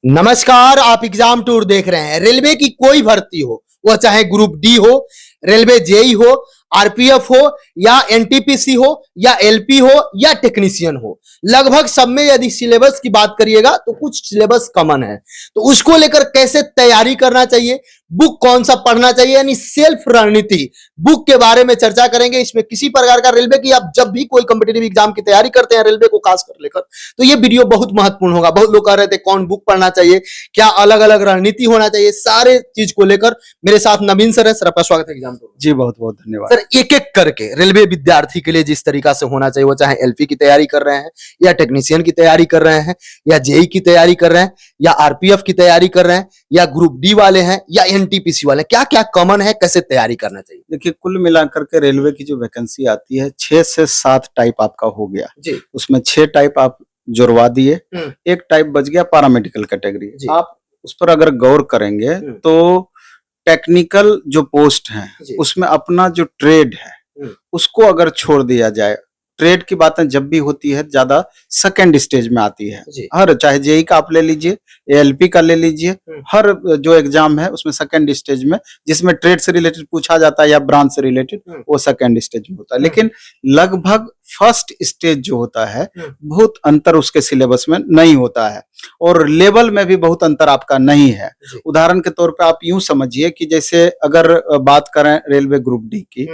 नमस्कार, आप exam tour देख रहे हैं। रेलवे की कोई भर्ती हो, वह चाहे ग्रुप डी हो, रेलवे जेई हो, आरपीएफ हो या एनटीपीसी हो या एलपी हो या टेक्नीशियन हो, लगभग सब में यदि सिलेबस की बात करिएगा तो कुछ सिलेबस कॉमन है। तो उसको लेकर कैसे तैयारी करना चाहिए, बुक कौन सा पढ़ना चाहिए, यानी सेल्फ रणनीति बुक के बारे में चर्चा करेंगे। इसमें किसी प्रकार का रेलवे की आप जब भी कोई कॉम्पिटिटिव एग्जाम की तैयारी करते हैं, रेलवे को खास कर लेकर, तो ये वीडियो बहुत महत्वपूर्ण होगा। बहुत लोग कह रहे थे कौन बुक पढ़ना चाहिए, क्या अलग अलग रणनीति होना चाहिए, सारे चीज को लेकर मेरे साथ नवीन सर है। सर आपका स्वागत है एग्जाम टूर। जी बहुत बहुत धन्यवाद। सर एक एक करके रेलवे विद्यार्थी के लिए जिस तरीका से होना चाहिए, वो चाहे एलपी की तैयारी कर रहे हैं या टेक्नीशियन की तैयारी कर रहे हैं या जेई की तैयारी कर रहे हैं या आरपीएफ की तैयारी कर रहे हैं या ग्रुप डी वाले हैं या एनटीपीसी वाले, क्या क्या कॉमन है, कैसे तैयारी करना चाहिए? देखिए कुल मिलाकर के रेलवे की जो वैकेंसी आती है 6 से 7 टाइप आपका हो गया जी। उसमें 6 टाइप आप जुड़वा दिए, एक टाइप बच गया पैरामेडिकल कैटेगरी। आप उस पर अगर गौर करेंगे तो टेक्निकल जो पोस्ट है उसमें अपना जो ट्रेड है उसको अगर छोड़ दिया जाए, ट्रेड की बातें जब भी होती है ज्यादा सेकंड स्टेज में आती है। हर चाहे जेई का आप ले लीजिए, एएलपी का ले लीजिए, हर जो एग्जाम है उसमें सेकंड स्टेज में जिसमें ट्रेड से रिलेटेड पूछा जाता है या ब्रांच से रिलेटेड, वो सेकंड स्टेज में होता है। लेकिन लगभग फर्स्ट स्टेज जो होता है बहुत अंतर उसके सिलेबस में नहीं होता है और लेवल में भी बहुत अंतर आपका नहीं है। उदाहरण के तौर पर आप यूं समझिए कि जैसे अगर बात करें रेलवे ग्रुप डी की,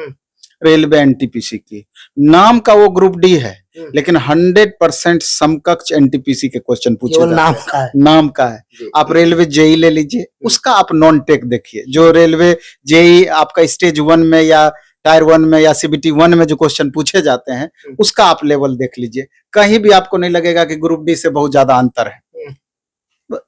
रेलवे एनटीपीसी की, नाम का वो ग्रुप डी है लेकिन 100% समकक्ष एनटीपीसी के क्वेश्चन पूछे जाते हैं। नाम का है। आप रेलवे जेई ले लीजिए, उसका आप नॉन टेक देखिए, जो रेलवे जेई आपका स्टेज 1 में या टायर 1 में या सीबीटी 1 में जो क्वेश्चन पूछे जाते हैं उसका आप लेवल देख लीजिए, कहीं भी आपको नहीं लगेगा कि ग्रुप डी से बहुत ज्यादा अंतर है।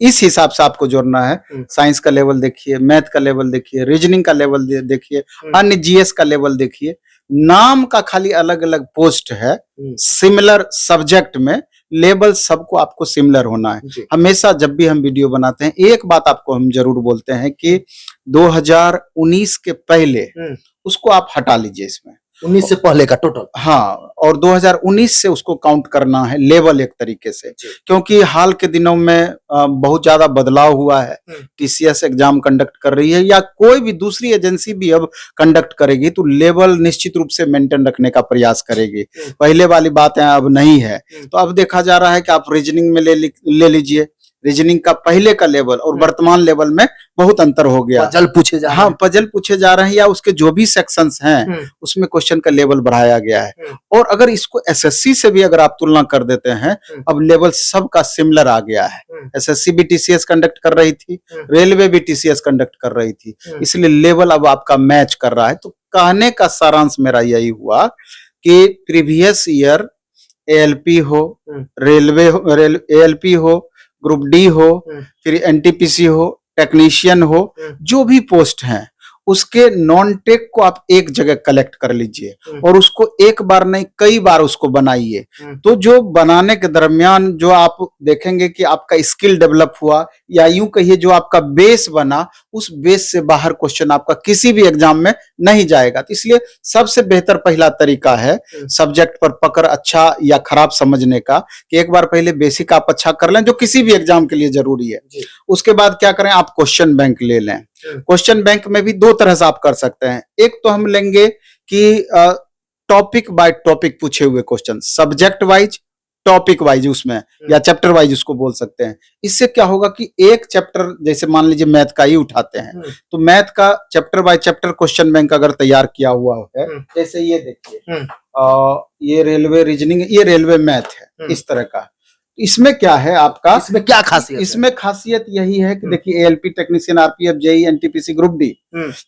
इस हिसाब से आपको जोड़ना है। साइंस का लेवल देखिए, मैथ का लेवल देखिए, रीजनिंग का लेवल देखिए, अन्य जीएस का लेवल देखिए। नाम का खाली अलग अलग पोस्ट है, सिमिलर सब्जेक्ट में लेवल सबको आपको सिमिलर होना है। हमेशा जब भी हम वीडियो बनाते हैं एक बात आपको हम जरूर बोलते हैं कि 2019 के पहले उसको आप हटा लीजिए, इसमें 19 से पहले का टोटल। हाँ, और 2019 से उसको काउंट करना है लेवल एक तरीके से, क्योंकि हाल के दिनों में बहुत ज्यादा बदलाव हुआ है। टीसीएस एग्जाम कंडक्ट कर रही है या कोई भी दूसरी एजेंसी भी अब कंडक्ट करेगी तो लेवल निश्चित रूप से मेंटेन रखने का प्रयास करेगी। पहले वाली बातें अब नहीं है। तो अब देखा जा रहा है कि आप रीजनिंग में ले लीजिए, रीजनिंग का पहले का लेवल और वर्तमान लेवल में बहुत अंतर हो गया। पजल पूछे जा रहे हैं। हाँ, पजल पूछे जा रहे हैं या उसके जो भी सेक्शंस हैं उसमें क्वेश्चन का लेवल बढ़ाया गया है। और अगर इसको एसएससी से भी अगर आप तुलना कर देते हैं, अब लेवल सबका सिमिलर आ गया है। एसएससी भी टीसीएस कंडक्ट कर रही थी, रेलवे भी टीसीएस कंडक्ट कर रही थी, इसलिए लेवल अब आपका मैच कर रहा है। तो कहने का सारांश मेरा यही हुआ कि प्रीवियस ईयर एएलपी हो, रेलवे एएलपी हो, ग्रुप डी हो, फिर एनटीपीसी हो, टेक्नीशियन हो, जो भी पोस्ट हैं उसके नॉन टेक को आप एक जगह कलेक्ट कर लीजिए और उसको एक बार नहीं कई बार उसको बनाइए। तो जो बनाने के दरमियान जो आप देखेंगे कि आपका स्किल डेवलप हुआ या यूं कहिए जो आपका बेस बना, उस बेस से बाहर क्वेश्चन आपका किसी भी एग्जाम में नहीं जाएगा। तो इसलिए सबसे बेहतर पहला तरीका है सब्जेक्ट पर पकड़ अच्छा या खराब समझने का कि एक बार पहले बेसिक आप अच्छा कर लें, जो किसी भी एग्जाम के लिए जरूरी है। उसके बाद क्या करें, आप क्वेश्चन बैंक ले लें। क्वेश्चन बैंक में भी दो तरह से आप कर सकते हैं। एक तो हम लेंगे कि टॉपिक बाय टॉपिक पूछे हुए question, subject wise, topic wise उसमें या चैप्टर वाइज उसको बोल सकते हैं। इससे क्या होगा कि एक चैप्टर जैसे मान लीजिए मैथ का ही उठाते हैं तो मैथ का chapter by chapter question bank अगर तैयार किया हुआ है, जैसे ये देखिए ये रेलवे रीजनिंग, ये रेलवे मैथ है, इस तरह का। इसमें क्या है आपका, इसमें क्या खासियत? इसमें खासियत यही है कि देखिए ALP, technician, RPF, JE, NTPC, group D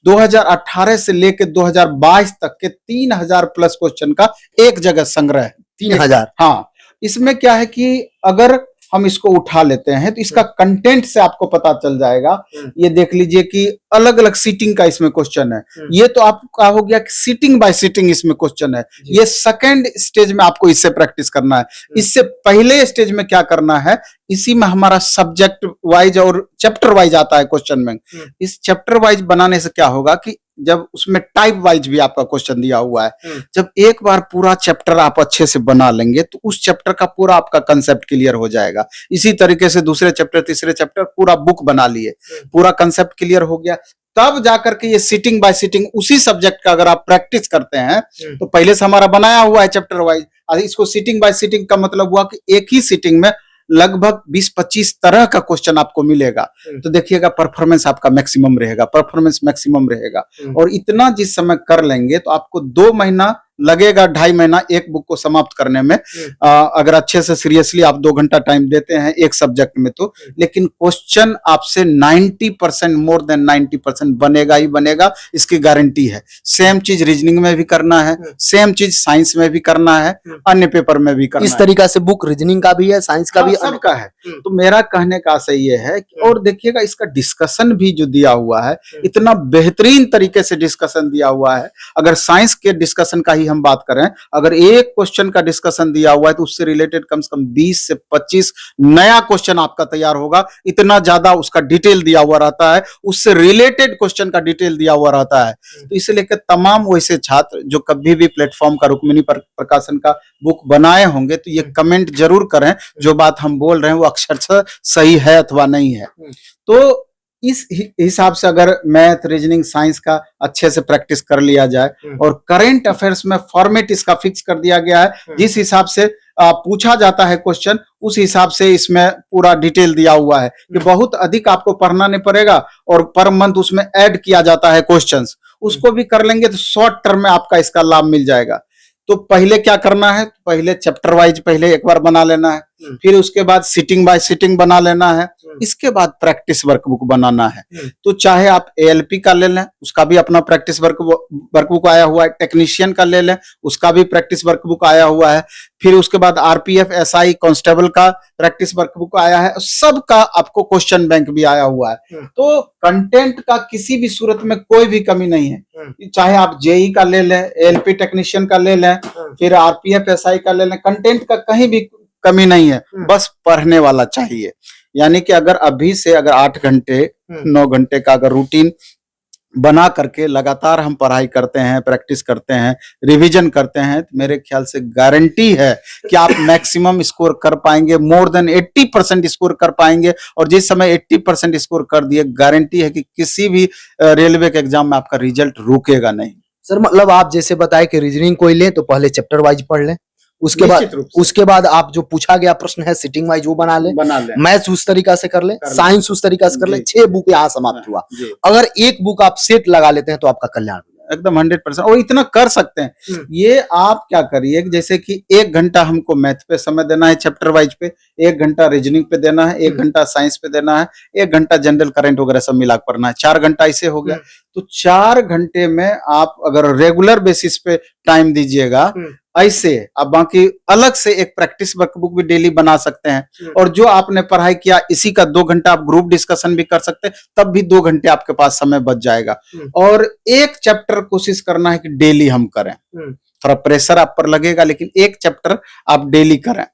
2018 से लेकर 2022 तक के 3000 प्लस क्वेश्चन का एक जगह संग्रह है। 3000? हाँ। इसमें क्या है कि अगर हम इसको उठा लेते हैं तो इसका कंटेंट से आपको पता चल जाएगा। ये देख लीजिए कि अलग अलग सीटिंग का इसमें क्वेश्चन है। ये तो आपका हो गया कि सीटिंग बाय सीटिंग इसमें क्वेश्चन है। ये सेकंड स्टेज में आपको इससे प्रैक्टिस करना है। इससे पहले स्टेज में क्या करना है, इसी में हमारा सब्जेक्ट वाइज और चैप्टर वाइज आता है क्वेश्चन में। इस चैप्टर वाइज बनाने से क्या होगा कि जब उसमें टाइप वाइज भी आपका क्वेश्चन दिया हुआ है, जब एक बार पूरा चैप्टर आप अच्छे से बना लेंगे तो उस चैप्टर का पूरा आपका कंसेप्ट क्लियर हो जाएगा। इसी तरीके से दूसरे चैप्टर, तीसरे चैप्टर, पूरा बुक बना लिए, पूरा कंसेप्ट क्लियर हो गया, तब जाकर के ये सिटिंग बाय सिटिंग उसी सब्जेक्ट का अगर आप प्रैक्टिस करते हैं तो पहले से हमारा बनाया हुआ है चैप्टर वाइज, इसको सिटिंग बाय सिटिंग का मतलब हुआ कि एक ही सिटिंग में लगभग 20-25 तरह का क्वेश्चन आपको मिलेगा। तो देखिएगा परफॉर्मेंस आपका मैक्सिमम रहेगा, परफॉर्मेंस मैक्सिमम रहेगा। और इतना जिस समय कर लेंगे तो आपको 2 महीना लगेगा, 2.5 महीना एक बुक को समाप्त करने में, अगर अच्छे से सीरियसली आप 2 घंटा टाइम देते हैं एक सब्जेक्ट में तो। लेकिन क्वेश्चन आपसे 90%, मोर देन 90% बनेगा ही बनेगा, इसकी गारंटी है। सेम चीज रीजनिंग में भी करना है, सेम चीज साइंस में भी करना है, अन्य पेपर में भी करना है। इस तरीका से बुक रीजनिंग का भी है, साइंस का भी, सबका है। तो मेरा कहने का आशय ये है कि, और देखिएगा इसका डिस्कशन भी जो दिया हुआ है, इतना बेहतरीन तरीके से डिस्कशन दिया हुआ है। अगर साइंस के डिस्कशन का ही हम बात करें, अगर एक क्वेश्चन का डिस्कशन दिया हुआ है तो उससे रिलेटेड कम से कम 20 से 25 नया क्वेश्चन आपका तैयार होगा। इतना ज्यादा उसका डिटेल दिया हुआ रहता है, उससे रिलेटेड क्वेश्चन का डिटेल दिया हुआ रहता है। तो इसे लेकर तमाम वैसे छात्र जो कभी भी प्लेटफॉर्म का, रुक्मिणी प्रकाशन का बुक बनाए होंगे, तो ये कमेंट जरूर करें जो बात हम बोल रहे हैं वो अक्षरशः सही है अथवा नहीं है। तो इस हिसाब से अगर मैथ, रीजनिंग, साइंस का अच्छे से प्रैक्टिस कर लिया जाए और करंट अफेयर्स में फॉर्मेट इसका फिक्स कर दिया गया है, जिस हिसाब से पूछा जाता है क्वेश्चन, उस हिसाब से इसमें पूरा डिटेल दिया हुआ है कि बहुत अधिक आपको पढ़ना नहीं पड़ेगा और पर मंथ उसमें ऐड किया जाता है क्वेश्चंस, उसको भी कर लेंगे तो शॉर्ट टर्म में आपका इसका लाभ मिल जाएगा। तो पहले क्या करना है, पहले चैप्टर वाइज पहले एक बार बना लेना है, फिर उसके बाद सिटिंग बाय सिटिंग बना लेना है, इसके बाद प्रैक्टिस वर्कबुक बनाना है। तो चाहे आप एएलपी का ले लें, उसका भी अपना प्रैक्टिस वर्कबुक आया हुआ है, टेक्नीशियन का ले लें, उसका भी प्रैक्टिस वर्कबुक आया हुआ है, फिर उसके बाद आरपीएफ, एसआई, कांस्टेबल का प्रैक्टिस वर्कबुक आया है, सबका आपको क्वेश्चन बैंक भी आया हुआ है। तो कंटेंट का किसी भी सूरत में कोई भी कमी नहीं है, चाहे आप जेई का ले लें, एएलपी टेक्नीशियन का ले लें, फिर आरपीएफ, एसआई का ले लें, कंटेंट का कहीं भी कमी नहीं है, बस पढ़ने वाला चाहिए। यानी कि अगर अभी से अगर 8 घंटे 9 घंटे का अगर रूटीन बना करके लगातार हम पढ़ाई करते हैं, प्रैक्टिस करते हैं, रिवीजन करते हैं, तो मेरे ख्याल से गारंटी है कि आप मैक्सिमम स्कोर कर पाएंगे, मोर देन 80% स्कोर कर पाएंगे। और जिस समय 80% स्कोर कर दिए, गारंटी है कि किसी भी रेलवे के एग्जाम में आपका रिजल्ट रुकेगा नहीं। सर मतलब आप जैसे बताए कि रीजनिंग कोई ले तो पहले चैप्टर वाइज पढ़ लें, उसके बाद आप जो पूछा गया प्रश्न है सिटिंग वाइज वो बना ले, मैथ्स उस तरीका से कर ले, साइंस उस तरीका से कर ले। 6 बुक यहाँ समाप्त हुआ। अगर एक बुक आप सेट लगा लेते हैं तो आपका कल्याण एकदम 100%। और इतना कर सकते हैं। ये आप क्या करिए, जैसे कि 1 घंटा हमको मैथ पे समय देना है चैप्टर वाइज पे, 1 घंटा रीजनिंग पे देना है, 1 घंटा साइंस पे देना है, 1 घंटा जनरल करंट वगैरह सब मिला पढ़ना है, 4 घंटा ऐसे हो गया। तो 4 घंटे में आप अगर रेगुलर बेसिस पे टाइम दीजिएगा, ऐसे आप बाकी अलग से एक प्रैक्टिस वर्कबुक भी डेली बना सकते हैं। और जो आपने पढ़ाई किया इसी का 2 घंटा आप ग्रुप डिस्कशन भी कर सकते हैं, तब भी 2 घंटे आपके पास समय बच जाएगा। और एक चैप्टर कोशिश करना है कि डेली हम करें, थोड़ा प्रेशर आप पर लगेगा, लेकिन एक चैप्टर आप डेली करें।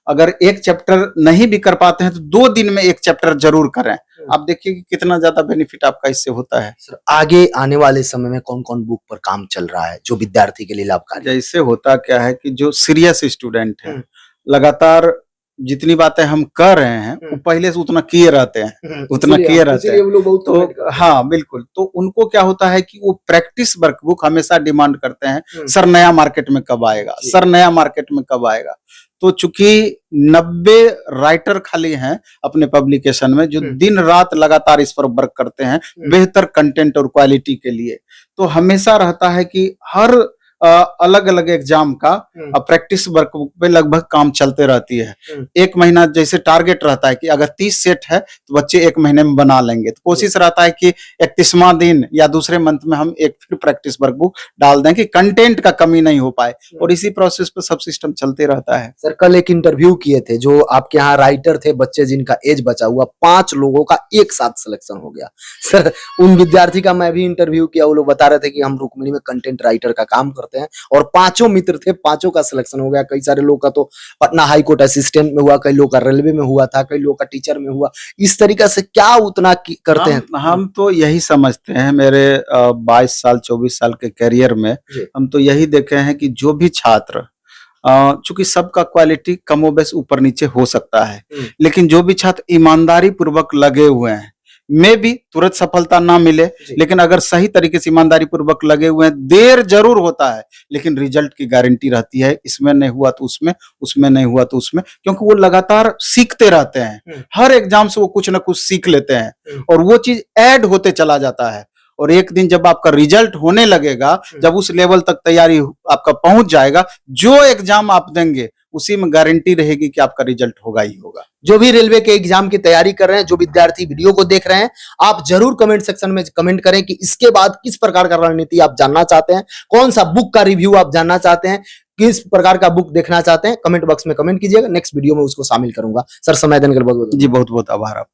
अगर एक चैप्टर नहीं भी कर पाते हैं तो 2 दिन में एक चैप्टर जरूर करें। आप देखिए कि कितना ज्यादा बेनिफिट आपका इससे होता है। सर आगे आने वाले समय में कौन कौन बुक पर काम चल रहा है जो विद्यार्थी के लिए लाभकारी? जैसे होता क्या है कि जो सीरियस स्टूडेंट है, लगातार जितनी बातें हम कर रहे हैं वो पहले से उतना किए रहते हैं, उतना किए रहते हैं। तो हाँ बिल्कुल, तो उनको क्या होता है कि वो प्रैक्टिस वर्कबुक हमेशा डिमांड करते हैं, सर नया मार्केट में कब आएगा, सर नया मार्केट में कब आएगा। तो चूंकि 90 राइटर खाली हैं अपने पब्लिकेशन में जो दिन रात लगातार इस पर वर्क करते हैं बेहतर कंटेंट और क्वालिटी के लिए, तो हमेशा रहता है कि हर अलग अलग एग्जाम का प्रैक्टिस वर्कबुक पे लगभग काम चलते रहती है। 1 महीना जैसे टारगेट रहता है कि अगर 30 सेट है तो बच्चे 1 महीने में बना लेंगे, तो कोशिश रहता है कि 31वां दिन या दूसरे मंथ में हम एक फिर प्रैक्टिस वर्कबुक डाल दें कि कंटेंट का कमी नहीं हो पाए। और इसी प्रोसेस पे सब सिस्टम चलते रहता है। सर कल एक इंटरव्यू किए थे, जो आपके यहाँ राइटर थे बच्चे जिनका एज बचा हुआ, 5 लोगों का एक साथ सिलेक्शन हो गया। सर उन विद्यार्थी का मैं भी इंटरव्यू किया, वो लोग बता रहे थे कि हम रुक्मिणी में कंटेंट राइटर का काम कर पढ़ते हैं, और पांचों मित्र थे, पांचों का सिलेक्शन हो गया। कई सारे लोग का तो पटना हाई कोर्ट असिस्टेंट में हुआ, कई लोग का रेलवे में हुआ था, कई लोग का टीचर में हुआ। इस तरीके से क्या उतना करते हैं? हम तो यही समझते हैं, मेरे 22 साल 24 साल के करियर में हम तो यही देखे हैं कि जो भी छात्र, चूंकि सबका क्वालिटी कमोबेश ऊपर नीचे हो सकता है, लेकिन जो भी छात्र ईमानदारी पूर्वक लगे हुए हैं, में भी तुरंत सफलता ना मिले, लेकिन अगर सही तरीके से ईमानदारी पूर्वक लगे हुए हैं, देर जरूर होता है लेकिन रिजल्ट की गारंटी रहती है। इसमें नहीं हुआ तो उसमें, उसमें नहीं हुआ तो उसमें, क्योंकि वो लगातार सीखते रहते हैं। हर एग्जाम से वो कुछ ना कुछ सीख लेते हैं और वो चीज ऐड होते चला जाता है। और एक दिन जब आपका रिजल्ट होने लगेगा, जब उस लेवल तक तैयारी आपका पहुंच जाएगा, जो एग्जाम आप देंगे उसी में गारंटी रहेगी कि आपका रिजल्ट होगा ही होगा। जो भी रेलवे के एग्जाम की तैयारी कर रहे हैं, जो विद्यार्थी वीडियो को देख रहे हैं, आप जरूर कमेंट सेक्शन में कमेंट करें कि इसके बाद किस प्रकार का रणनीति आप जानना चाहते हैं, कौन सा बुक का रिव्यू आप जानना चाहते हैं, किस प्रकार का बुक देखना चाहते हैं। कमेंट बॉक्स में कमेंट कीजिएगा, नेक्स्ट वीडियो में उसको शामिल करूंगा। सर समय देने के लिए बहुत बहुत जी बहुत बहुत आभार आप।